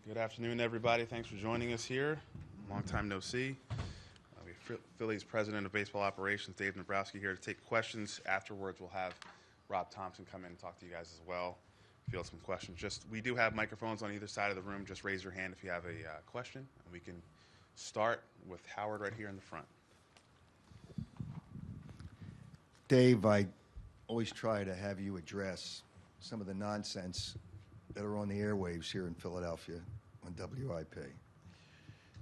Good afternoon, everybody. Thanks for joining us here. Long time no see. We have Phillies President of Baseball Operations, Dave Dombrowski, here to take questions. Afterwards, we'll have Rob Thompson come in and talk to you guys as well. Field some questions. We do have microphones on either side of the room. Just raise your hand if you have a question, and we can start with Howard right here in the front. Dave, I always try to have you address some of the nonsense that are on the airwaves here in Philadelphia on WIP.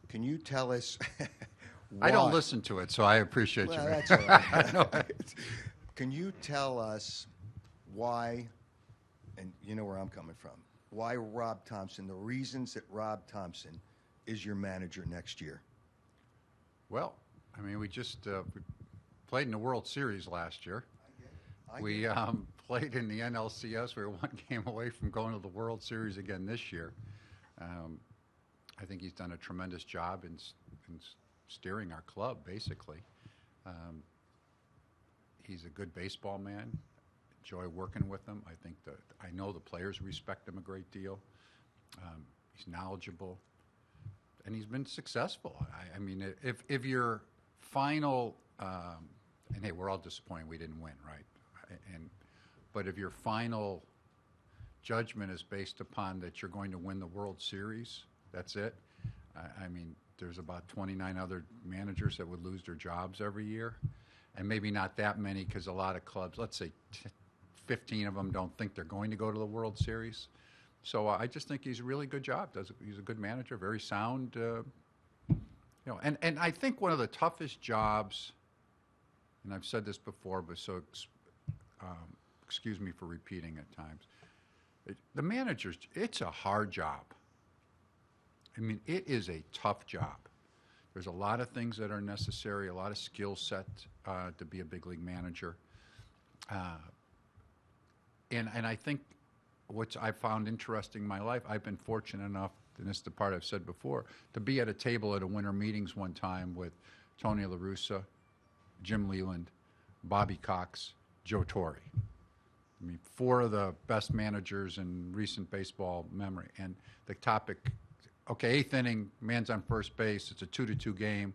Can you tell us why? I don't listen to it, so I appreciate you. That's all right. Can you tell us why, and you know where I'm coming from, why Rob Thompson, the reasons that Rob Thompson is your manager next year? Well, I mean, we just we played in the World Series last year. We played in the NLCS. We were one game away from going to the World Series again this year. I think he's done a tremendous job in steering our club, basically. He's a good baseball man. Enjoy working with him. I know the players respect him a great deal. He's knowledgeable, and he's been successful. I mean, if your final and hey, we're all disappointed we didn't win, right? But if your final judgment is based upon that you're going to win the World Series, that's it. I mean, there's about 29 other managers that would lose their jobs every year, and maybe not that many because a lot of clubs, let's say 15 of them, don't think they're going to go to the World Series. So I just think he's a really good job. He's a good manager, very sound. And I think one of the toughest jobs, and I've said this before, but excuse me for repeating at times. The managers, it's a hard job. I mean, it is a tough job. There's a lot of things that are necessary, a lot of skill set to be a big league manager. And I think what I found interesting in my life, I've been fortunate enough, and this is the part I've said before, to be at a table at a winter meetings one time with Tony La Russa, Jim Leland, Bobby Cox, Joe Torre. I mean, four of the best managers in recent baseball memory. And the topic, okay, eighth inning, man's on first base. It's a 2-2 game.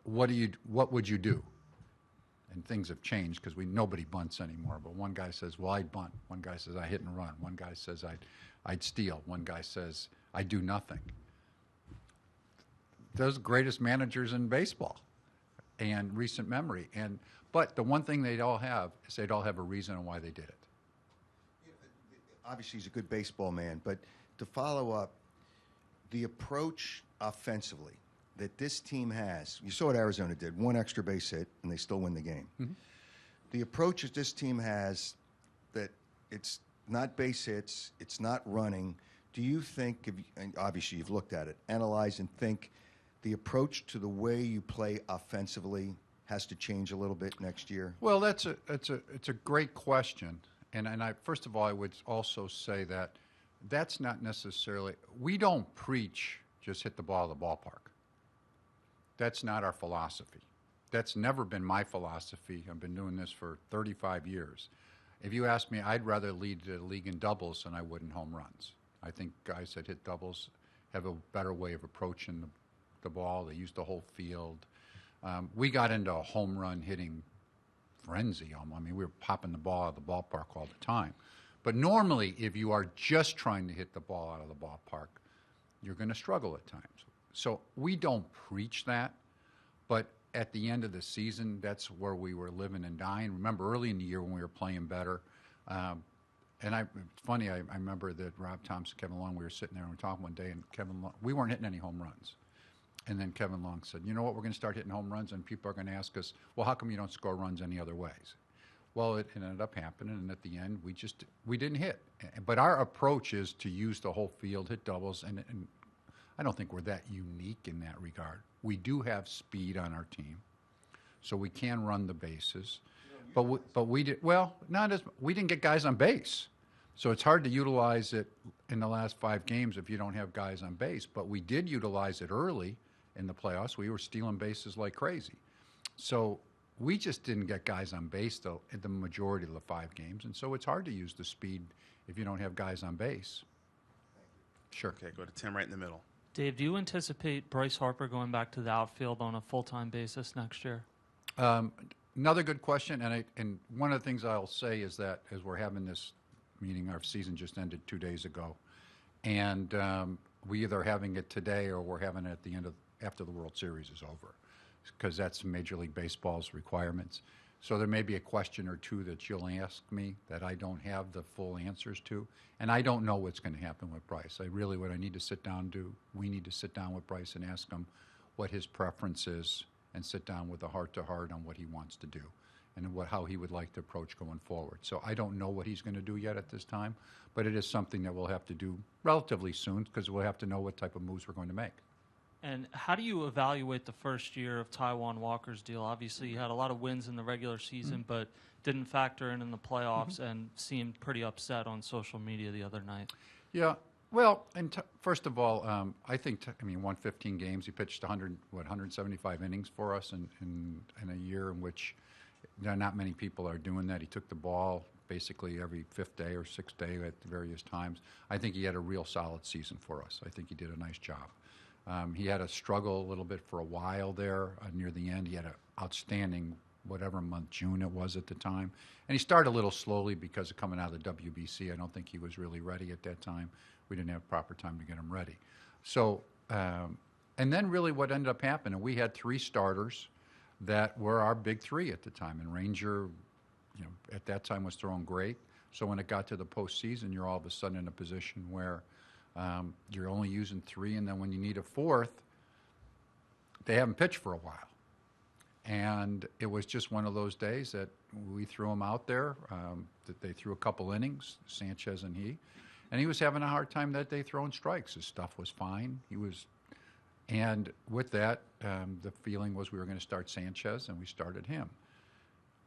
What would you do? And things have changed because nobody bunts anymore. But one guy says, well, I'd bunt. One guy says, I hit and run. One guy says, I'd steal. One guy says, I do nothing. Those are the greatest managers in baseball and recent memory. But the one thing they'd all have is they'd all have a reason on why they did it. Obviously, he's a good baseball man, but to follow up, the approach offensively that this team has, you saw what Arizona did, one extra base hit, and they still win the game. Mm-hmm. The approach that this team has, that it's not base hits, it's not running, do you think, and obviously you've looked at it, analyze and think the approach to the way you play offensively has to change a little bit next year? Well, it's a great question, and I first of all I would also say that that's not necessarily, we don't preach just hit the ball at the ballpark. That's not our philosophy. That's never been my philosophy. I've been doing this for 35 years. If you ask me, I'd rather lead the league in doubles than I would in home runs. I think guys that hit doubles have a better way of approaching the ball. They use the whole field. We got into a home run hitting frenzy. I mean, we were popping the ball out of the ballpark all the time. But normally, if you are just trying to hit the ball out of the ballpark, you're going to struggle at times. So we don't preach that, but at the end of the season, that's where we were living and dying. Remember early in the year when we were playing better, and it's funny, I remember that Rob Thompson, Kevin Long, we were sitting there and we were talking one day, and Kevin Long, we weren't hitting any home runs. And then Kevin Long said, you know what, we're going to start hitting home runs, and people are going to ask us, well, how come you don't score runs any other ways? Well, it ended up happening, and at the end, we didn't hit. But our approach is to use the whole field, hit doubles, and I don't think we're that unique in that regard. We do have speed on our team, so we can run the bases. But we didn't get guys on base. So it's hard to utilize it in the last 5 games if you don't have guys on base. But we did utilize it early in the playoffs. We were stealing bases like crazy. So we just didn't get guys on base the majority of the 5 games. And so it's hard to use the speed if you don't have guys on base. Sure. Okay, go to Tim right in the middle. Dave, do you anticipate Bryce Harper going back to the outfield on a full-time basis next year? Another good question, and one of the things I'll say is that as we're having this meeting, our season just ended 2 days ago, and we either having it today or we're having it at the end of after the World Series is over, because that's Major League Baseball's requirements. So there may be a question or two that you'll ask me that I don't have the full answers to, and I don't know what's going to happen with Bryce. What I need to sit down we need to sit down with Bryce and ask him what his preference is, and sit down with a heart-to-heart on what he wants to do and how he would like to approach going forward. So I don't know what he's going to do yet at this time, but it is something that we'll have to do relatively soon, because we'll have to know what type of moves we're going to make. And how do you evaluate the first year of Taijuan Walker's deal? Obviously, you had a lot of wins in the regular season, but didn't factor in the playoffs and seemed pretty upset on social media the other night. Yeah. Well, first of all, I think won 15 games. He pitched 175 innings for us in a year in which not many people are doing that. He took the ball basically every fifth day or sixth day at various times. I think he had a real solid season for us. I think he did a nice job. He had a struggle a little bit for a while there near the end. He had an outstanding whatever month, June it was at the time. And he started a little slowly because of coming out of the WBC. I don't think he was really ready at that time. We didn't have proper time to get him ready. So, and then really what ended up happening, we had 3 starters that were our big 3 at the time. And Ranger, at that time was throwing great. So when it got to the postseason, you're all of a sudden in a position where you're only using 3, and then when you need a 4th, they haven't pitched for a while. And it was just one of those days that we threw him out there, that they threw a couple innings, Sanchez and he was having a hard time that day throwing strikes. His stuff was fine. And with that, the feeling was we were going to start Sanchez, and we started him.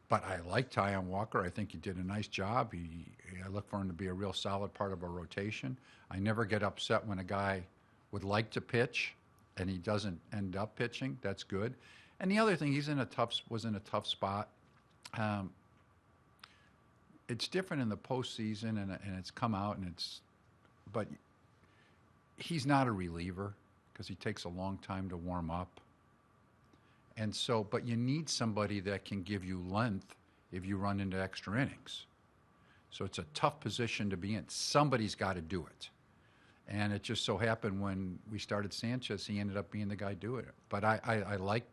But I like Taijuan Walker. I think he did a nice job. I look for him to be a real solid part of our rotation. I never get upset when a guy would like to pitch and he doesn't end up pitching. That's good. And the other thing, was in a tough spot. It's different in the postseason, and it's come out, but he's not a reliever because he takes a long time to warm up. And so, but you need somebody that can give you length if you run into extra innings. So it's a tough position to be in. Somebody's got to do it. And it just so happened when we started Sanchez, he ended up being the guy doing it. But I like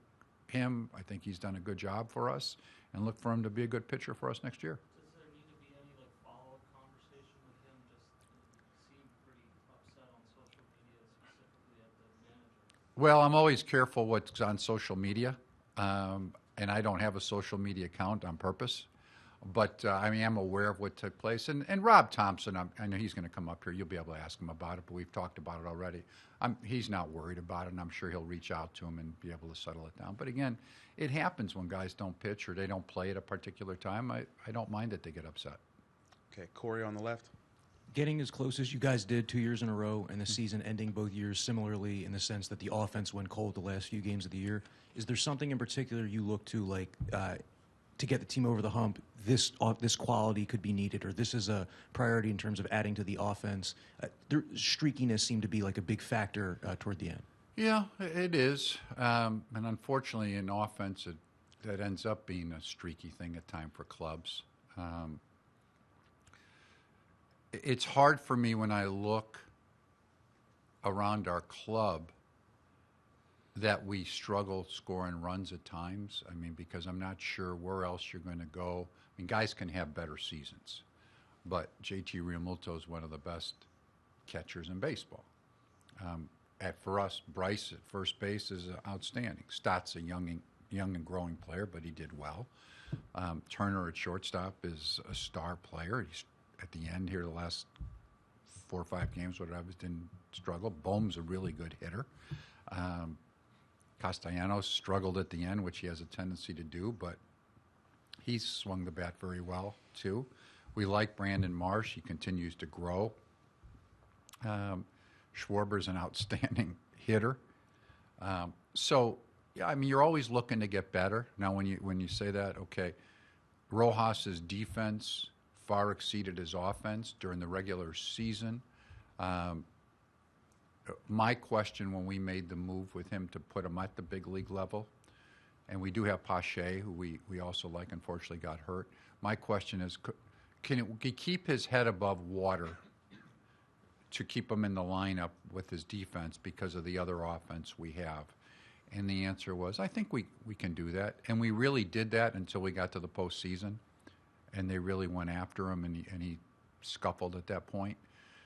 him. I think he's done a good job for us, and look for him to be a good pitcher for us next year. Does there need to be any follow-up conversation with him? Just seemed pretty upset on social media, specifically at the manager. Well, I'm always careful what's on social media, and I don't have a social media account on purpose. But, I'm aware of what took place. And Rob Thompson, I know he's going to come up here. You'll be able to ask him about it, but we've talked about it already. He's not worried about it, and I'm sure he'll reach out to him and be able to settle it down. But, again, it happens when guys don't pitch or they don't play at a particular time. I don't mind that they get upset. Okay, Corey on the left. Getting as close as you guys did 2 years in a row, and the season ending both years similarly in the sense that the offense went cold the last few games of the year, is there something in particular you look to, like to get the team over the hump, this quality could be needed, or this is a priority in terms of adding to the offense? Streakiness seemed to be like a big factor toward the end. Yeah, it is. And unfortunately, in offense, that ends up being a streaky thing at time for clubs. It's hard for me when I look around our club that we struggle scoring runs at times. Because I'm not sure where else you're going to go. Guys can have better seasons, but JT Realmuto is one of the best catchers in baseball. For us, Bryce at first base is outstanding. Stott's a young and growing player, but he did well. Turner at shortstop is a star player. He's at the end here, the last 4 or 5 games, didn't struggle. Bohm's a really good hitter. Castellanos struggled at the end, which he has a tendency to do, but he's swung the bat very well, too. We like Brandon Marsh. He continues to grow. Schwarber's an outstanding hitter. You're always looking to get better. Now, when you say that, okay, Rojas's defense far exceeded his offense during the regular season. my question when we made the move with him to put him at the big league level, and we do have Pache, who we also like, unfortunately got hurt. My question is, can he keep his head above water to keep him in the lineup with his defense because of the other offense we have? And the answer was, I think we can do that. And we really did that until we got to the postseason, and they really went after him, and he scuffled at that point.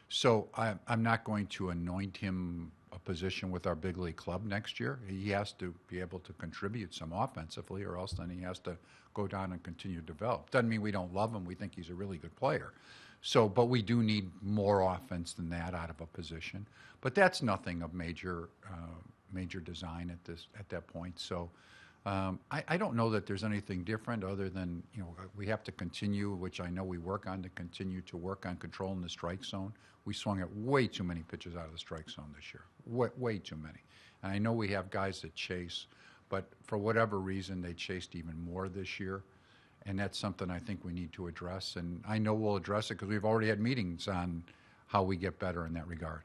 So I'm not going to anoint him a position with our big league club next year. He has to be able to contribute some offensively, or else then he has to go down and continue to develop. Doesn't mean we don't love him. We think he's a really good player. So, but we do need more offense than that out of a position. But that's nothing of major design at that point. So I don't know that there's anything different other than, we have to continue, which I know we work on, to continue to work on controlling the strike zone. We swung at way too many pitches out of the strike zone this year, way too many. And I know we have guys that chase, but for whatever reason, they chased even more this year. And that's something I think we need to address. And I know we'll address it because we've already had meetings on how we get better in that regard.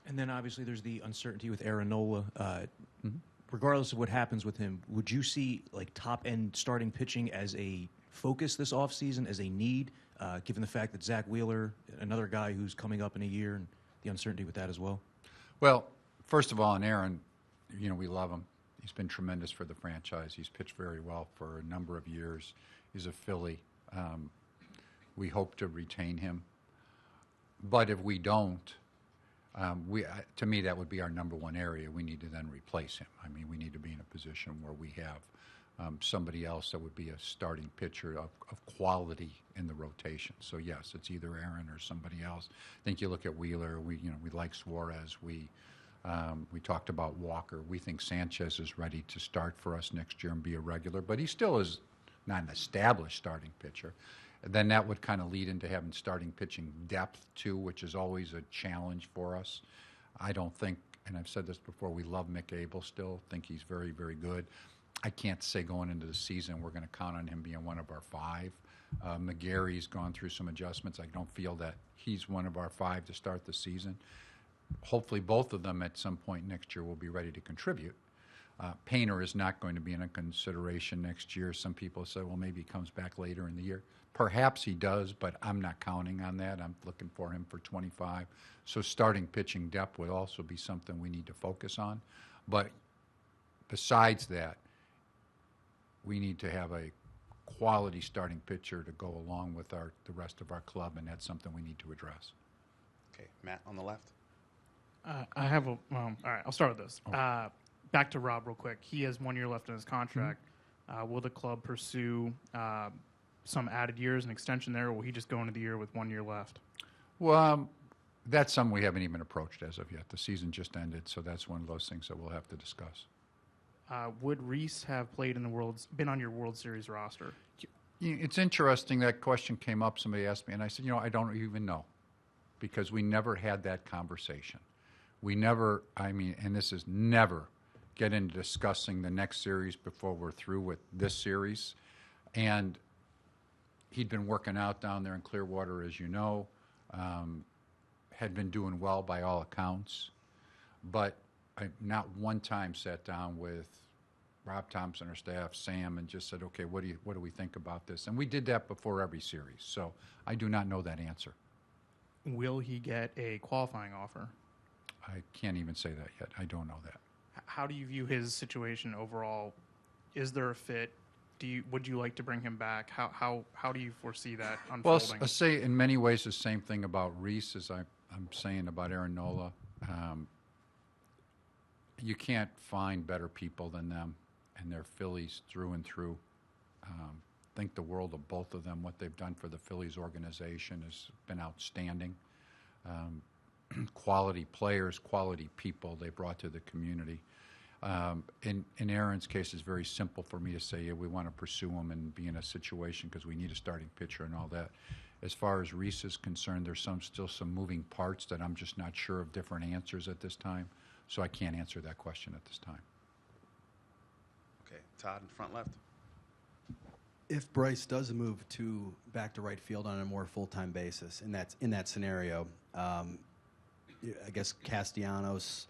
And then obviously there's the uncertainty with Aaron Nola. Regardless of what happens with him, would you see like top-end starting pitching as a focus this offseason, as a need, given the fact that Zach Wheeler, another guy who's coming up in a year, and the uncertainty with that as well? Well, first of all, on Aaron, we love him. He's been tremendous for the franchise. He's pitched very well for a number of years. He's a Philly. We hope to retain him. But if we don't, to me, that would be our number one area. We need to then replace him. I mean, we need to be in a position where we have somebody else that would be a starting pitcher of quality in the rotation. So yes, it's either Aaron or somebody else. I think you look at Wheeler. We like Suarez. We talked about Walker. We think Sanchez is ready to start for us next year and be a regular, but he still is not an established starting pitcher. Then that would kind of lead into having starting pitching depth too, which is always a challenge for us. I don't think, and I've said this before, we love Mick Abel still, think he's very, very good. I can't say going into the season we're going to count on him being one of our five. McGarry's gone through some adjustments. I don't feel that he's one of our five to start the season. Hopefully both of them at some point next year will be ready to contribute. Painter is not going to be in a consideration next year. Some people say, well, maybe he comes back later in the year. Perhaps he does, but I'm not counting on that. I'm looking for him for 25. So starting pitching depth would also be something we need to focus on. But besides that, we need to have a quality starting pitcher to go along with the rest of our club, and that's something we need to address. Okay, Matt on the left. I have a. All right, I'll start with this. Back to Rob real quick. He has 1 year left in his contract. Will the club pursue some added years, an extension there, or will he just go into the year with 1 year left? Well, that's something we haven't even approached as of yet. The season just ended, so that's one of those things that we'll have to discuss. Would Reese have played in been on your World Series roster? It's interesting that question came up. Somebody asked me, and I said, I don't even know, because we never had that conversation. We never, and this is never get into discussing the next series before we're through with this series. And he'd been working out down there in Clearwater, as you know, had been doing well by all accounts. But I not one time sat down with Rob Thompson, our staff, Sam, and just said, okay, what do we think about this? And we did that before every series. So I do not know that answer. Will he get a qualifying offer? I can't even say that yet. I don't know that. How do you view his situation overall? Is there a fit? Would you like to bring him back? How do you foresee that unfolding? Well, I say in many ways the same thing about Reese as I'm saying about Aaron Nola. You can't find better people than them, and they're Phillies through and through. Think the world of both of them. What they've done for the Phillies organization has been outstanding. Quality players, quality people they brought to the community. In Aaron's case, it's very simple for me to say, yeah, we want to pursue him and be in a situation because we need a starting pitcher and all that. As far as Reese is concerned, there's still some moving parts that I'm just not sure of different answers at this time, so I can't answer that question at this time. Okay, Todd in front left. If Bryce does move back to right field on a more full-time basis in that scenario, I guess Castellanos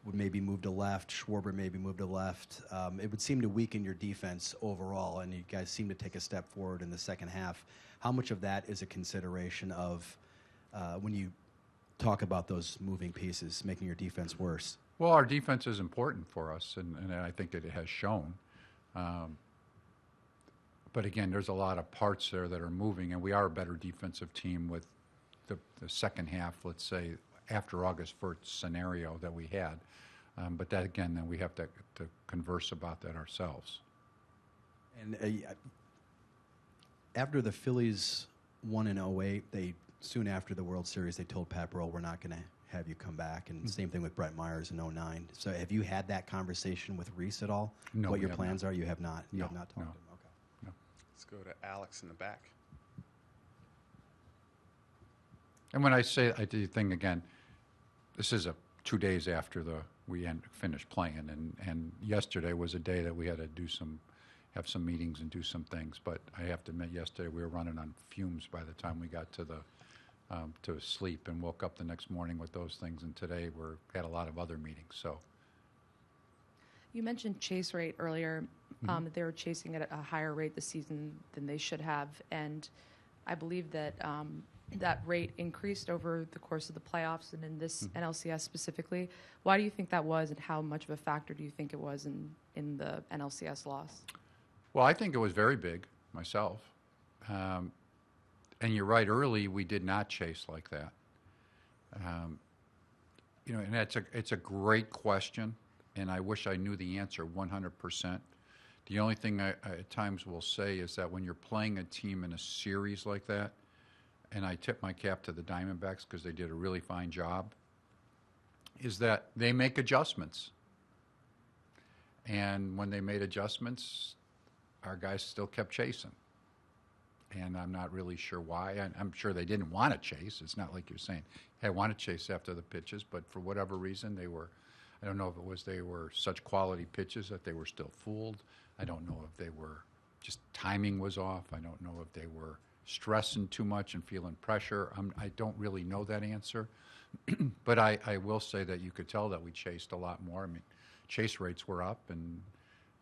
would maybe move to left, Schwarber maybe move to left. It would seem to weaken your defense overall, and you guys seem to take a step forward in the second half. How much of that is a consideration of when you talk about those moving pieces, making your defense worse? Well, our defense is important for us, and I think it has shown. But again, there's a lot of parts there that are moving, and we are a better defensive team with the second half, let's say, after August 1st scenario that we had. But that, again, then we have to converse about that ourselves. And after the Phillies won in 08, soon after the World Series, they told Pat Burrell, we're not going to have you come back. And same thing with Brett Myers in 09. So have you had that conversation with Reese at all? No, what we your have plans not. are? You have not? You No, have not talked no. to him? Okay. Let's go to Alex in the back. And when I say I do thing again, this is 2 days after we finished playing, and yesterday was a day that we had to have some meetings and do some things. But I have to admit, yesterday we were running on fumes by the time we got to sleep and woke up the next morning with those things. And today we had a lot of other meetings. So You mentioned chase rate earlier, that they were chasing at a higher rate this season than they should have, and I believe that that rate increased over the course of the playoffs and in this NLCS specifically. Why do you think that was, and how much of a factor do you think it was in the NLCS loss? Well, I think it was very big myself. And you're right, early we did not chase like that. And it's a great question, and I wish I knew the answer 100%. The only thing I at times will say is that when you're playing a team in a series like that, and I tip my cap to the Diamondbacks because they did a really fine job, is that they make adjustments. And when they made adjustments, our guys still kept chasing. And I'm not really sure why. I'm sure they didn't want to chase. It's not like you're saying, hey, I want to chase after the pitches, but for whatever reason, I don't know if it was they were such quality pitches that they were still fooled. I don't know if they were just timing was off. I don't know if they were stressing too much and feeling pressure. I don't really know that answer. But I will say that you could tell that we chased a lot more. I mean, chase rates were up, and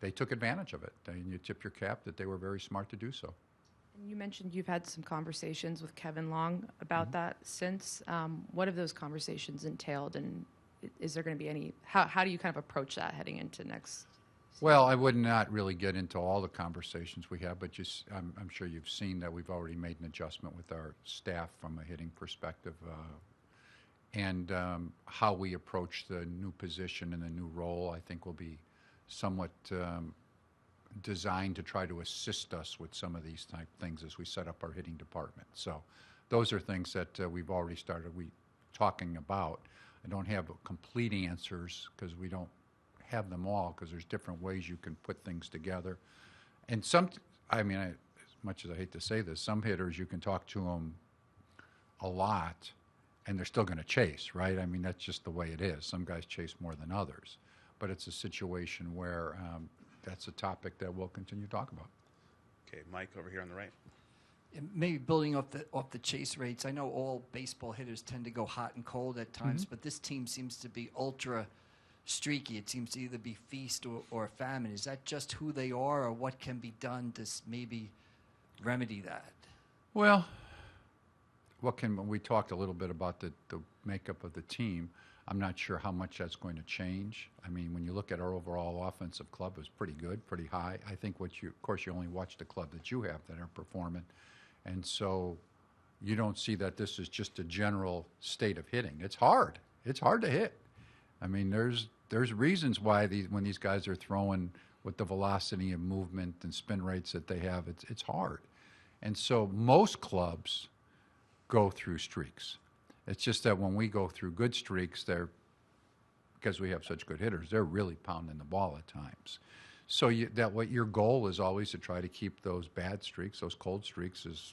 they took advantage of it. And you tip your cap that they were very smart to do so. And you mentioned you've had some conversations with Kevin Long about that since. What have those conversations entailed, and is there going to be any? How do you kind of approach that heading into next? Well, I would not really get into all the conversations we have, but I'm sure you've seen that we've already made an adjustment with our staff from a hitting perspective, and how we approach the new position and the new role, I think will be somewhat designed to try to assist us with some of these type things as we set up our hitting department. So those are things that we've already started talking about. I don't have complete answers because we don't have them all, because there's different ways you can put things together. And as much as I hate to say this, some hitters you can talk to them a lot and they're still going to chase, right? I mean, that's just the way it is. Some guys chase more than others. But it's a situation where that's a topic that we'll continue to talk about. Okay, Mike over here on the right. And maybe building off the chase rates, I know all baseball hitters tend to go hot and cold at times, but this team seems to be ultra streaky. It seems to either be feast or famine. Is that just who they are, or what can be done to maybe remedy that? Well, we talked a little bit about the makeup of the team. I'm not sure how much that's going to change. I mean, when you look at our overall offensive club, it's pretty good, pretty high. I think of course, you only watch the club that you have that are performing. And so you don't see that this is just a general state of hitting. It's hard. It's hard to hit. I mean, there's reasons why when these guys are throwing with the velocity and movement and spin rates that they have, it's hard. And so most clubs go through streaks. It's just that when we go through good streaks, because we have such good hitters, they're really pounding the ball at times. So what your goal is always to try to keep those bad streaks, those cold streaks, as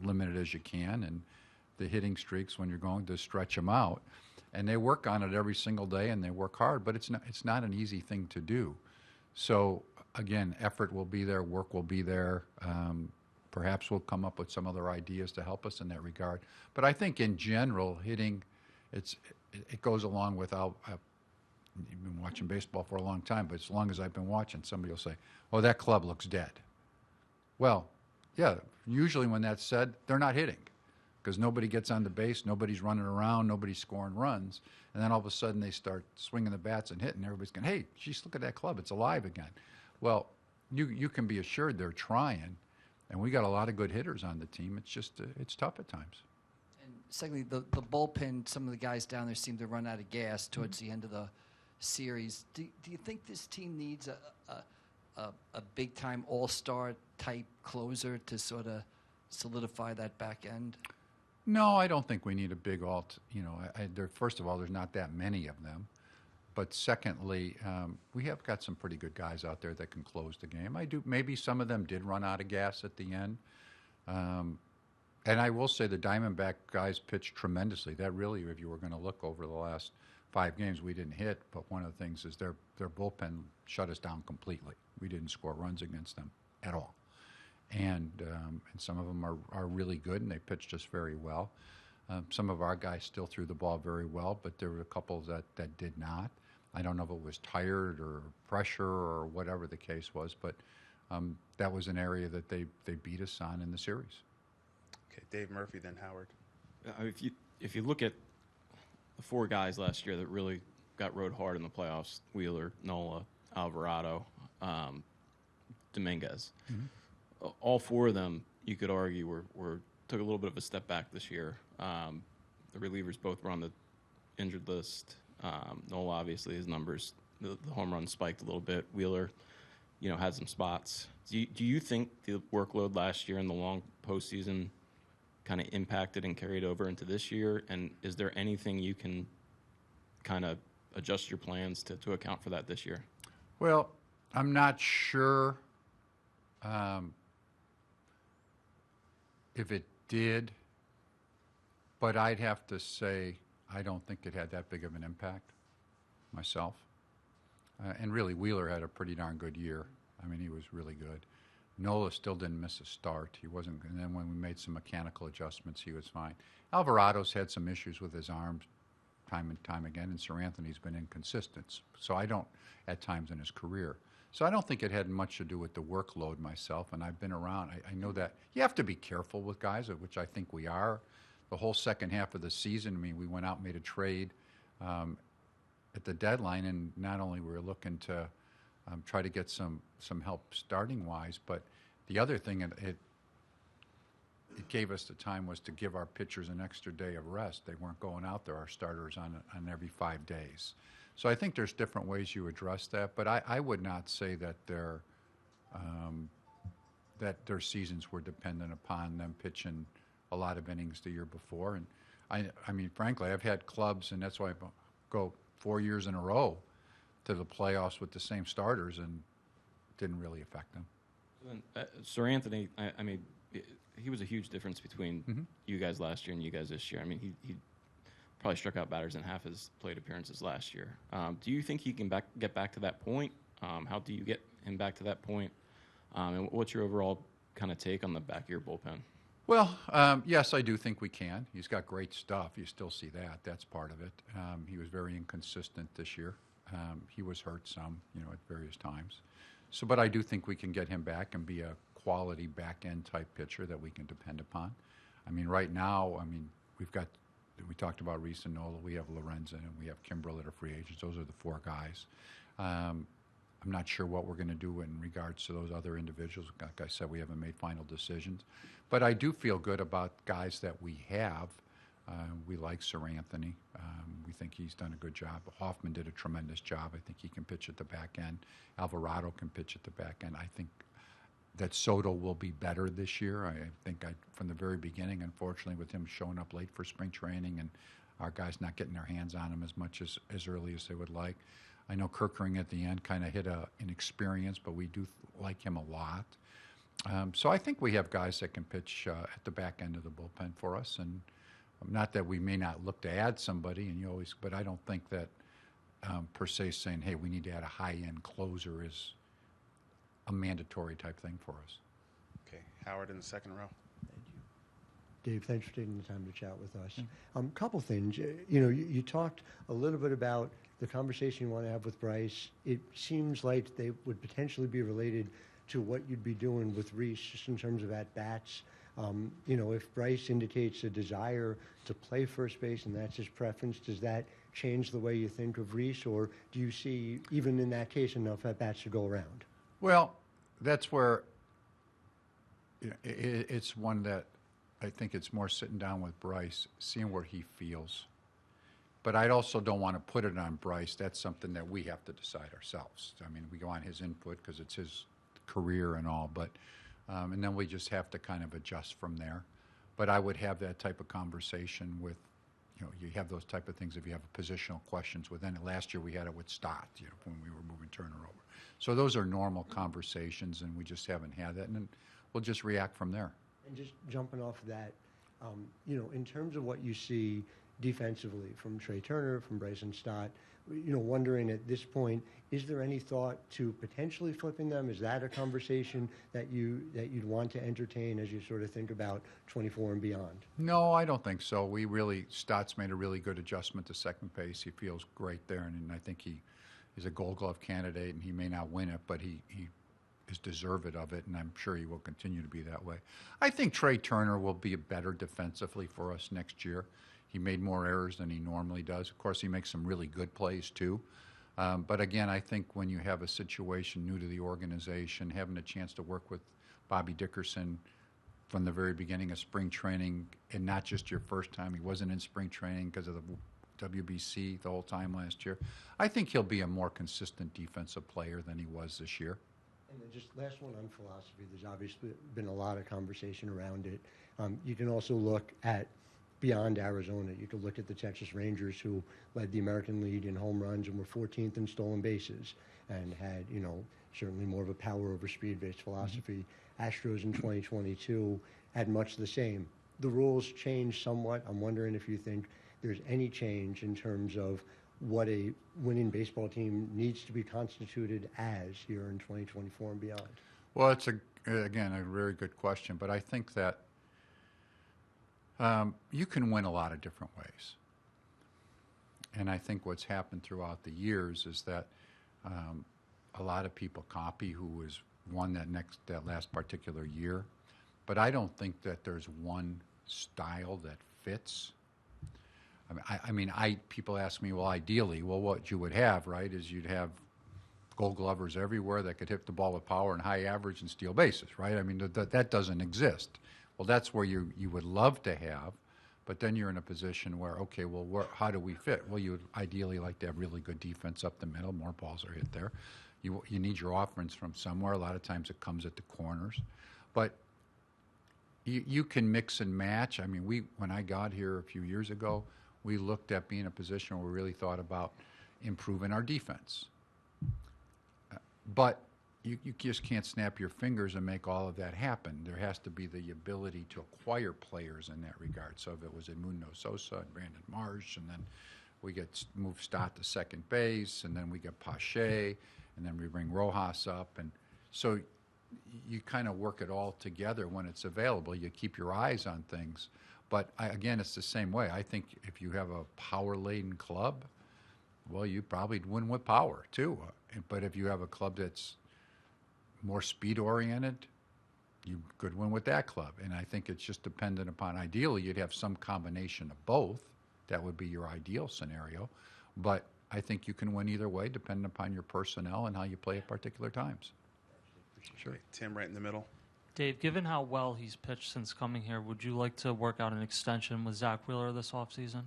limited as you can, and the hitting streaks when you're going to stretch them out. And they work on it every single day, and they work hard, but it's not an easy thing to do. So again, effort will be there, work will be there. Perhaps we'll come up with some other ideas to help us in that regard. But I think in general, hitting it goes along with you've been watching baseball for a long time, but as long as I've been watching, somebody will say, "Oh, that club looks dead." Well, yeah, usually when that's said, they're not hitting because nobody gets on the base, nobody's running around, nobody's scoring runs, and then all of a sudden they start swinging the bats and hitting. Everybody's going, "Hey, geez, look at that club, it's alive again." Well, you can be assured they're trying, and we got a lot of good hitters on the team. It's just it's tough at times. And secondly, the bullpen, some of the guys down there seem to run out of gas towards the end of the series. Do you think this team needs a big-time all-star type closer to sort of solidify that back end? No, I don't think we need a big alt. First of all, there's not that many of them. But secondly, we have got some pretty good guys out there that can close the game. Maybe some of them did run out of gas at the end. And I will say the Diamondback guys pitched tremendously. That really, if you were going to look over the last 5 games, we didn't hit. But one of the things is their bullpen shut us down completely. We didn't score runs against them at all. And some of them are really good, and they pitched us very well. Some of our guys still threw the ball very well, but there were a couple that did not. I don't know if it was tired or pressure or whatever the case was, but that was an area that they beat us on in the series. Okay, Dave Murphy, then Howard. If you look at the 4 guys last year that really got rode hard in the playoffs, Wheeler, Nola, Alvarado, Dominguez, all 4 of them, you could argue, took a little bit of a step back this year. The relievers both were on the injured list. Nola, obviously, his numbers, the home run spiked a little bit. Wheeler, had some spots. Do you think the workload last year in the long postseason kind of impacted and carried over into this year? And is there anything you can kind of adjust your plans to account for that this year? Well, I'm not sure if it did, but I'd have to say I don't think it had that big of an impact myself. And really, Wheeler had a pretty darn good year. I mean, he was really good. Nola still didn't miss a start. He wasn't, and then when we made some mechanical adjustments, he was fine. Alvarado's had some issues with his arms time and time again, and Sir Anthony's been inconsistent. So I don't, at times in his career. So I don't think it had much to do with the workload myself, and I've been around. I know that you have to be careful with guys, which I think we are. The whole second half of the season, I mean, we went out and made a trade at the deadline, and not only were we looking to try to get some help starting-wise, but the other thing it gave us the time was to give our pitchers an extra day of rest. They weren't going out there, our starters, on every 5 days. So I think there's different ways you address that, but I would not say that their seasons were dependent upon them pitching a lot of innings the year before. And I mean, frankly, I've had clubs, and that's why I go 4 years in a row to the playoffs with the same starters, and it didn't really affect them. Sir Anthony, I mean, he was a huge difference between you guys last year and you guys this year. I mean, he probably struck out batters in half his plate appearances last year. Do you think he can get back to that point? How do you get him back to that point? And what's your overall kind of take on the back of your bullpen? Well, yes, I do think we can. He's got great stuff. You still see that. That's part of it. He was very inconsistent this year. He was hurt some, at various times. So, but I do think we can get him back and be a quality back-end type pitcher that we can depend upon. I mean, right now, we talked about Reese and Nola. We have Lorenzen and we have Kimbrel that are free agents. Those are the 4 guys. I'm not sure what we're going to do in regards to those other individuals. Like I said, we haven't made final decisions. But I do feel good about guys that we have. We like Sir Anthony. We think he's done a good job. Hoffman did a tremendous job. I think he can pitch at the back end. Alvarado can pitch at the back end. I think that Soto will be better this year. I think from the very beginning, unfortunately, with him showing up late for spring training and our guys not getting their hands on him as much as early as they would like. I know Kirkering at the end kind of hit an inexperience, but we do like him a lot. So I think we have guys that can pitch at the back end of the bullpen for us, and not that we may not look to add somebody, but I don't think that per se saying, hey, we need to add a high-end closer is a mandatory type thing for us. Okay, Howard in the second row. Dave, thanks for taking the time to chat with us. Couple things. You talked a little bit about the conversation you want to have with Bryce. It seems like they would potentially be related to what you'd be doing with Reese, just in terms of at-bats. If Bryce indicates a desire to play first base and that's his preference, does that change the way you think of Reese, or do you see, even in that case, enough at-bats to go around? Well, that's where it's one that I think it's more sitting down with Bryce, seeing where he feels. But I also don't want to put it on Bryce. That's something that we have to decide ourselves. I mean, we go on his input because it's his career and all, but and then we just have to kind of adjust from there. But I would have that type of conversation with, you have those type of things if you have positional questions within it. Last year we had it with Stott, when we were moving Turner over. So those are normal conversations, and we just haven't had that, and then we'll just react from there. And just jumping off of that, in terms of what you see defensively from Trey Turner, from Bryson Stott, wondering at this point, is there any thought to potentially flipping them? Is that a conversation that you'd want to entertain as you sort of think about 24 and beyond? No, I don't think so. Stott's made a really good adjustment to second base. He feels great there, and I think he's a Gold Glove candidate, and he may not win it, but he is deserved of it, and I'm sure he will continue to be that way. I think Trey Turner will be better defensively for us next year. He made more errors than he normally does. Of course, he makes some really good plays, too. But again, I think when you have a situation new to the organization, having a chance to work with Bobby Dickerson from the very beginning of spring training, and not just your first time, he wasn't in spring training because of the WBC the whole time last year. I think he'll be a more consistent defensive player than he was this year. And then just last one on philosophy. There's obviously been a lot of conversation around it. You can also look at beyond Arizona. You could look at the Texas Rangers, who led the American League in home runs and were 14th in stolen bases and had, certainly more of a power over speed-based philosophy. Astros in 2022 had much the same. The rules changed somewhat. I'm wondering if you think there's any change in terms of what a winning baseball team needs to be constituted as here in 2024 and beyond. Well, it's, again, a very good question, but I think that you can win a lot of different ways. And I think what's happened throughout the years is that a lot of people copy who has won that last particular year. But I don't think that there's one style that fits. People ask me, well, ideally, what you would have, right, is you'd have Gold Glovers everywhere that could hit the ball with power and high average and steal bases, right? I mean, that doesn't exist. Well, that's where you would love to have, but then you're in a position where, okay, well, how do we fit? Well, you would ideally like to have really good defense up the middle. More balls are hit there. You need your offense from somewhere. A lot of times it comes at the corners. But you can mix and match. I mean, when I got here a few years ago, we looked at being in a position where we really thought about improving our defense. But you just can't snap your fingers and make all of that happen. There has to be the ability to acquire players in that regard. So if it was Edmundo Sosa and Brandon Marsh, and then we move Stott to second base, and then we get Pache, and then we bring Rojas up. And so you kind of work it all together when it's available. You keep your eyes on things. But again, it's the same way. I think if you have a power-laden club, well, you probably win with power, too. But if you have a club that's more speed-oriented, you could win with that club. And I think it's just dependent upon, ideally, you'd have some combination of both. That would be your ideal scenario. But I think you can win either way, depending upon your personnel and how you play at particular times. Sure. Tim, right in the middle. Dave, given how well he's pitched since coming here, would you like to work out an extension with Zach Wheeler this offseason?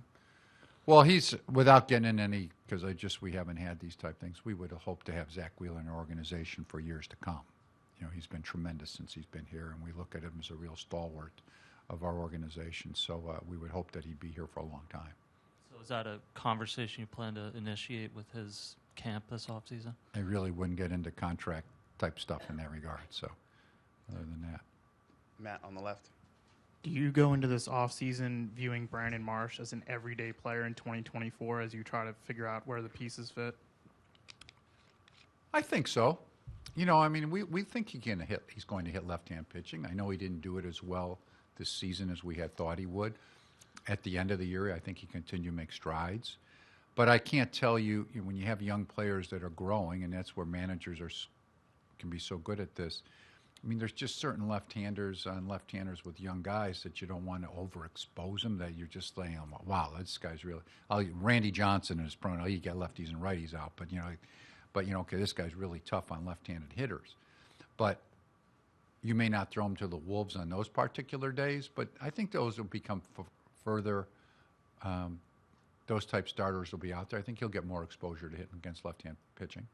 Well, he's, without getting in any, because we haven't had these type things, we would hope to have Zach Wheeler in our organization for years to come. He's been tremendous since he's been here, and we look at him as a real stalwart of our organization. So we would hope that he'd be here for a long time. So is that a conversation you plan to initiate with his camp this offseason? I really wouldn't get into contract type stuff in that regard. So other than that. Matt on the left. Do you go into this offseason viewing Brandon Marsh as an everyday player in 2024 as you try to figure out where the pieces fit? I think so. We think he's going to hit left-hand pitching. I know he didn't do it as well this season as we had thought he would. At the end of the year, I think he continued to make strides. But I can't tell you, when you have young players that are growing, and that's where managers can be so good at this. I mean, there's just certain left-handers and left-handers with young guys that you don't want to overexpose them, that you're just saying, wow, this guy's really – Randy Johnson is prone, you get lefties and righties out, but, okay, this guy's really tough on left-handed hitters. But you may not throw him to the wolves on those particular days, but I think those will become further those type starters will be out there. I think he'll get more exposure to hitting against left-hand pitching.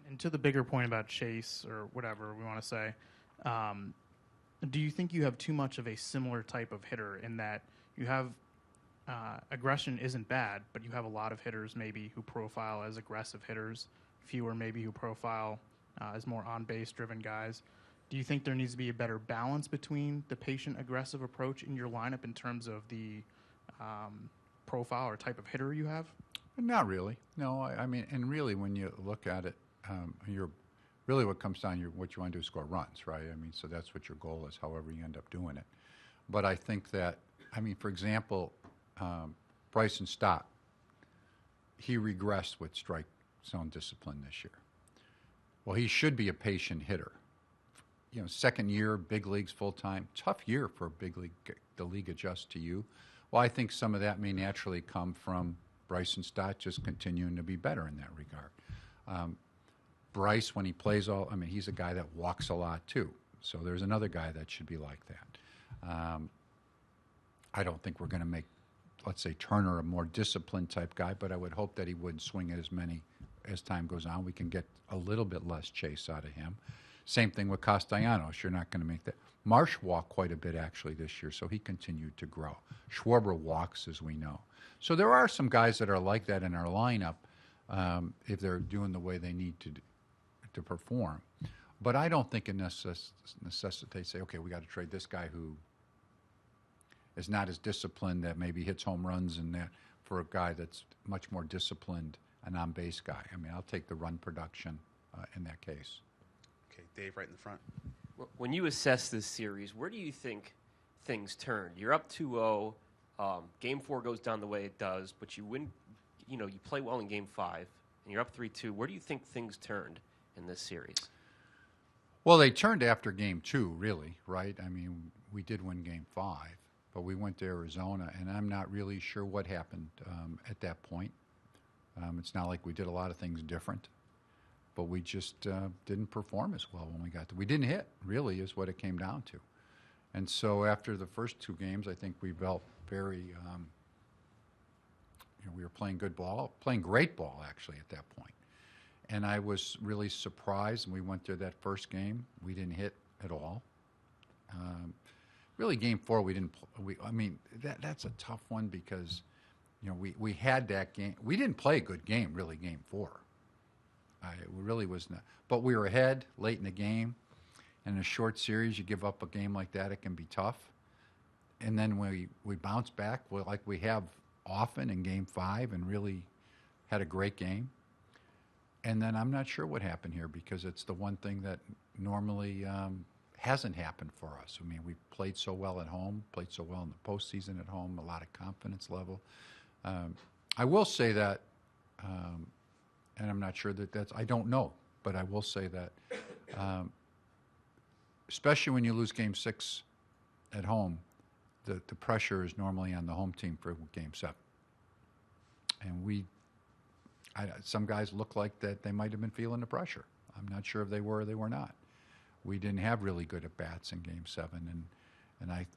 And to the bigger point about Chase, or whatever we want to say, do you think you have too much of a similar type of hitter in that you have aggression isn't bad, but you have a lot of hitters maybe who profile as aggressive hitters, fewer maybe who profile as more on-base driven guys? Do you think there needs to be a better balance between the patient aggressive approach in your lineup in terms of the profile or type of hitter you have? Not really. No, I mean, and really when you look at it, really what comes down to what you want to do is score runs, right? I mean, so that's what your goal is, however you end up doing it. But I think that, I mean, for example, Bryson Stott, he regressed with strike zone discipline this year. Well, he should be a patient hitter. Second year, big leagues full time, tough year for a big league. The league adjusts to you. Well, I think some of that may naturally come from Bryson Stott just continuing to be better in that regard. Bryce, when he plays he's a guy that walks a lot too. So there's another guy that should be like that. I don't think we're going to make, let's say, Turner a more disciplined type guy, but I would hope that he wouldn't swing at as many as time goes on. We can get a little bit less chase out of him. Same thing with Castellanos. You're not going to make that. Marsh walked quite a bit actually this year, so he continued to grow. Schwarber walks, as we know. So there are some guys that are like that in our lineup if they're doing the way they need to perform. But I don't think it necessitates, say, okay, we got to trade this guy who is not as disciplined, that maybe hits home runs and that, for a guy that's much more disciplined, an on-base guy. I mean, I'll take the run production in that case. Okay, Dave, right in the front. When you assess this series, where do you think things turned? You're up 2-0. Game 4 goes down the way it does, but you win. You play well in Game 5, and you're up 3-2. Where do you think things turned in this series? Well, they turned after Game 2, really, right? I mean, we did win Game 5, but we went to Arizona, and I'm not really sure what happened at that point. It's not like we did a lot of things different, but we just didn't perform as well when we got there. We didn't hit, really, is what it came down to. And so after the first 2 games, I think we felt very, we were playing good ball, playing great ball, actually, at that point. And I was really surprised. And we went there that first game. We didn't hit at all. Really, Game 4, we didn't. That's a tough one because, we had that game. We didn't play a good game, really, Game 4. It really was not. But we were ahead late in the game. In a short series, you give up a game like that, it can be tough. And then we bounce back, like we have often in Game 5, and really had a great game. And then I'm not sure what happened here because it's the one thing that normally hasn't happened for us. I mean, we played so well at home, played so well in the postseason at home, a lot of confidence level. I will say that, and I'm not sure that's, I don't know, but I will say that, especially when you lose Game 6 at home, the pressure is normally on the home team for Game 7. And some guys look like that they might have been feeling the pressure. I'm not sure if they were or they were not. We didn't have really good at-bats in Game 7, and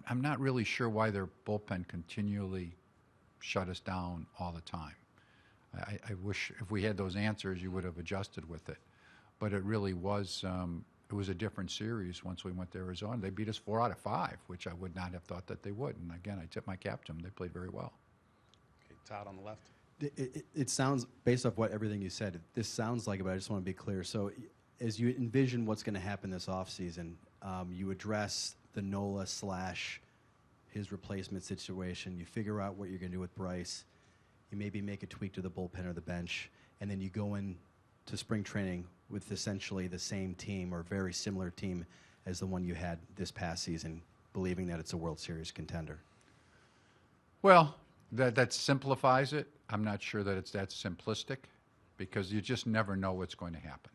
I'm not really sure why their bullpen continually shut us down all the time. I wish if we had those answers, you would have adjusted with it. But it really was it was a different series once we went to Arizona. They beat us 4 out of 5, which I would not have thought that they would. And again, I tip my cap to them. They played very well. Okay, Todd on the left. It sounds, based off everything you said, this sounds like it, but I just want to be clear. So as you envision what's going to happen this offseason, you address the Nola / his replacement situation. You figure out what you're going to do with Bryce. You maybe make a tweak to the bullpen or the bench, and then you go in to spring training with essentially the same team or very similar team as the one you had this past season, believing that it's a World Series contender? Well, that simplifies it. I'm not sure that it's that simplistic because you just never know what's going to happen.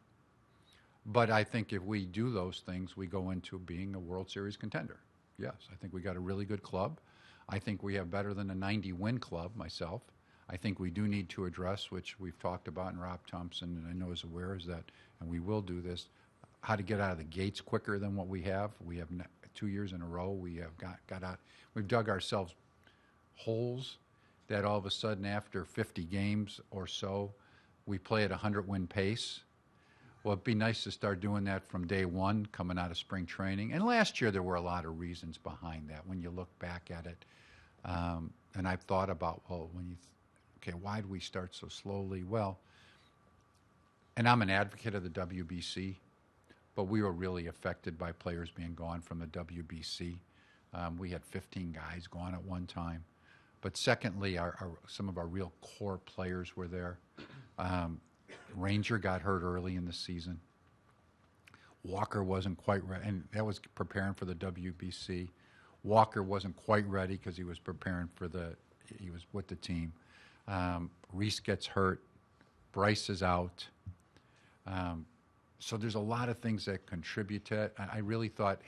But I think if we do those things, we go into being a World Series contender. Yes, I think we got a really good club. I think we have better than a 90-win club myself. I think we do need to address, which we've talked about, and Rob Thompson, and I know is aware, is that, and we will do this, how to get out of the gates quicker than what we have. We have 2 years in a row, we have got out, we've dug ourselves holes that all of a sudden after 50 games or so, we play at a 100-win pace. Well, it'd be nice to start doing that from day one, coming out of spring training. And last year there were a lot of reasons behind that when you look back at it. And I've thought about, well, okay, why do we start so slowly? Well, and I'm an advocate of the WBC, but we were really affected by players being gone from the WBC. We had 15 guys gone at one time. But secondly, some of our real core players were there. Ranger got hurt early in the season. Walker wasn't quite ready, and that was preparing for the WBC. Walker wasn't quite ready because he was preparing for he was with the team. Reese gets hurt. Bryce is out. So there's a lot of things that contribute to it. I really thought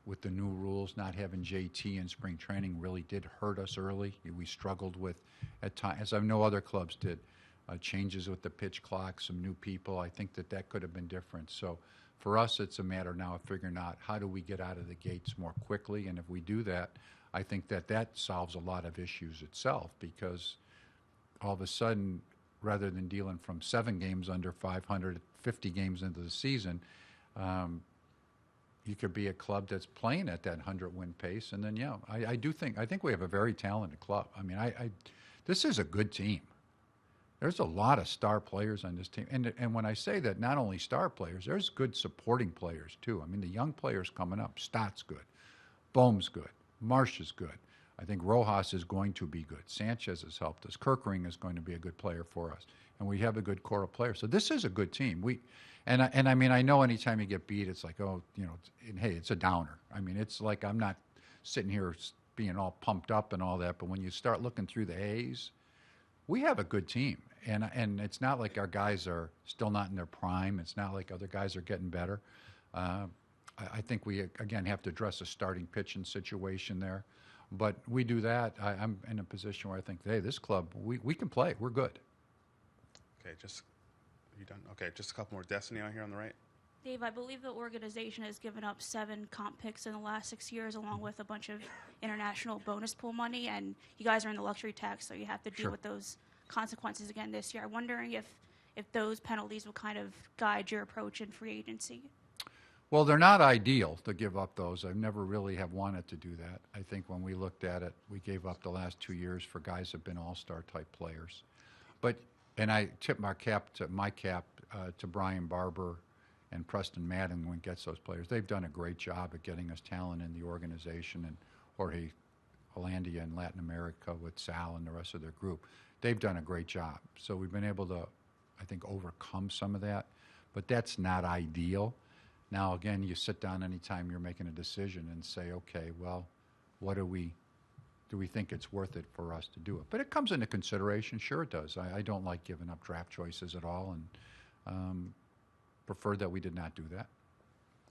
with the new rules, not having JT in spring training really did hurt us early. We struggled with, at times, as I know other clubs did, changes with the pitch clock, some new people. I think that could have been different. So for us, it's a matter now of figuring out how do we get out of the gates more quickly. And if we do that, I think that solves a lot of issues itself, because all of a sudden, rather than dealing from 7 games under 500, 50 games into the season, you could be a club that's playing at that 100-win pace. And then, I think we have a very talented club. I mean, this is a good team. There's a lot of star players on this team. And when I say that, not only star players, there's good supporting players, too. I mean, the young players coming up, Stott's good, Bohm's good, Marsh is good. I think Rojas is going to be good. Sanchez has helped us. Kirkering is going to be a good player for us. And we have a good core of players. So this is a good team. I mean, I know anytime you get beat, it's like, oh, and hey, it's a downer. I mean, it's like I'm not sitting here being all pumped up and all that, but when you start looking through the haze, we have a good team. And it's not like our guys are still not in their prime. It's not like other guys are getting better. I think we, again, have to address a starting pitching situation there. But we do that. I'm in a position where I think, hey, this club, we can play. We're good. Okay, are you done? Okay, just a couple more. Destiny out here on the right. Dave, I believe the organization has given up 7 comp picks in the last 6 years, along with a bunch of international bonus pool money, and you guys are in the luxury tax, so you have to deal with those consequences again this year. I'm wondering if those penalties will kind of guide your approach in free agency. Well, they're not ideal to give up those. I never really have wanted to do that. I think when we looked at it, we gave up the last 2 years for guys who have been all-star type players. And I tip my cap to Brian Barber and Preston Madden when it gets those players. They've done a great job at getting us talent in the organization, and Jorge Hollandia in Latin America with Sal and the rest of their group. They've done a great job. So we've been able to, I think, overcome some of that. But that's not ideal. Now, again, you sit down anytime you're making a decision and say, okay, well, do we think it's worth it for us to do it? But it comes into consideration. Sure it does. I don't like giving up draft choices at all, and prefer that we did not do that.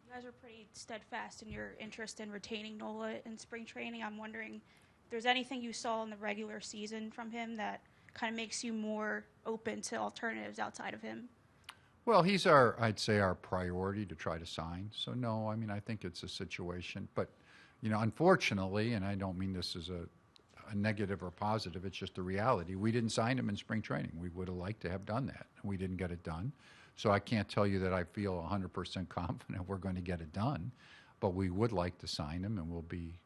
You guys were pretty steadfast in your interest in retaining Nola in spring training. I'm wondering if there's anything you saw in the regular season from him that kind of makes you more open to alternatives outside of him? Well, he's I'd say our priority to try to sign. So no, I mean, I think it's a situation, but unfortunately, and I don't mean this as a negative or positive, it's just the reality. We didn't sign him in spring training. We would have liked to have done that. We didn't get it done. So I can't tell you that I feel 100% confident we're going to get it done, but we would like to sign him, and we'll be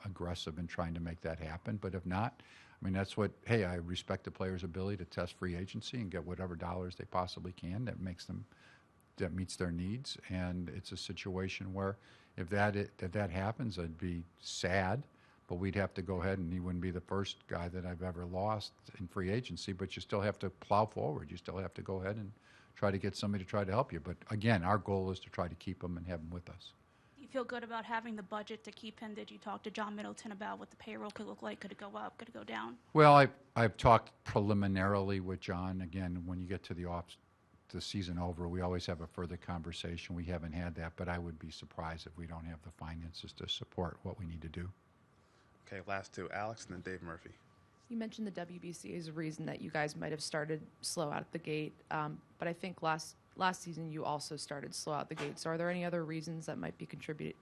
aggressive in trying to make that happen. But if not, I mean, I respect the player's ability to test free agency and get whatever dollars they possibly can that meets their needs. And it's a situation where if that happens, I'd be sad, but we'd have to go ahead, and he wouldn't be the first guy that I've ever lost in free agency, but you still have to plow forward. You still have to go ahead and try to get somebody to try to help you. But again, our goal is to try to keep him and have him with us. Do you feel good about having the budget to keep him? Did you talk to John Middleton about what the payroll could look like? Could it go up? Could it go down? Well, I've talked preliminarily with John. Again, when you get to the season over, we always have a further conversation. We haven't had that, but I would be surprised if we don't have the finances to support what we need to do. Okay, last two, Alex and then Dave Murphy. You mentioned the WBC as a reason that you guys might have started slow out the gate, but I think last season you also started slow out the gate. So are there any other reasons that might be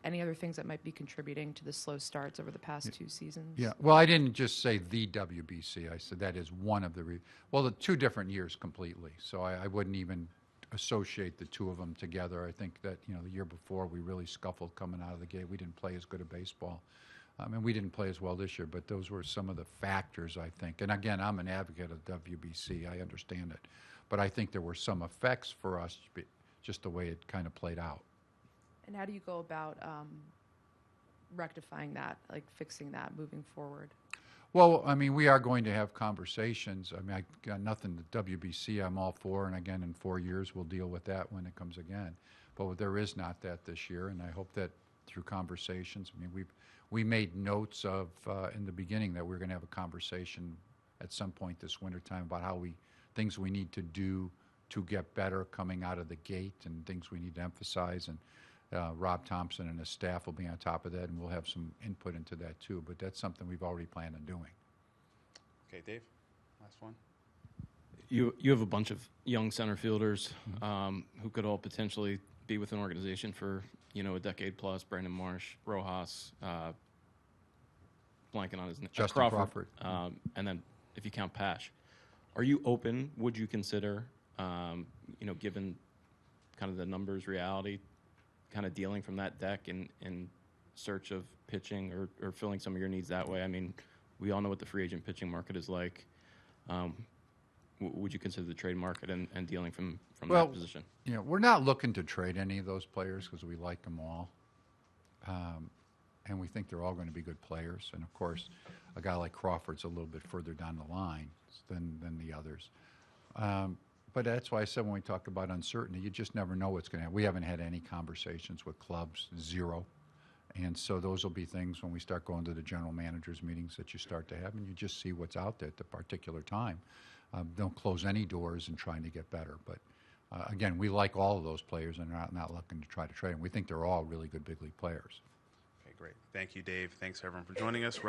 any other things that might be contributing to the slow starts over the past two seasons? Yeah, well, I didn't just say the WBC. I said that is one of the the 2 different years completely. So I wouldn't even associate the 2 of them together. I think that, the year before we really scuffled coming out of the gate. We didn't play as good a baseball. I mean, we didn't play as well this year, but those were some of the factors, I think. And again, I'm an advocate of WBC. I understand it. But I think there were some effects for us, just the way it kind of played out. And how do you go about rectifying that, like fixing that moving forward? Well, I mean, we are going to have conversations. I mean, I got nothing to WBC. I'm all for, and again, in 4 years, we'll deal with that when it comes again. But there is not that this year, and I hope that through conversations, I mean, we made notes of in the beginning that we were going to have a conversation at some point this wintertime about things we need to do to get better coming out of the gate and things we need to emphasize. And Rob Thompson and his staff will be on top of that, and we'll have some input into that too. But that's something we've already planned on doing. Okay, Dave, last one. You have a bunch of young center fielders who could all potentially be with an organization for a decade plus. Brandon Marsh, Rojas, blanking on his name, Justin Crawford. And then if you count Pash, are you open? Would you consider, given kind of the numbers reality, kind of dealing from that deck in search of pitching or filling some of your needs that way? I mean, we all know what the free agent pitching market is like. Would you consider the trade market and dealing from that position? We're not looking to trade any of those players because we like them all. And we think they're all going to be good players. And, of course, a guy like Crawford's a little bit further down the line than the others. But that's why I said when we talk about uncertainty, you just never know what's going to happen. We haven't had any conversations with clubs, 0. And so those will be things when we start going to the general managers meetings that you start to have, and you just see what's out there at the particular time. Don't close any doors in trying to get better. But, again, we like all of those players and are not looking to try to trade them. We think they're all really good big league players. Okay, great. Thank you, Dave. Thanks, everyone, for joining us. Rob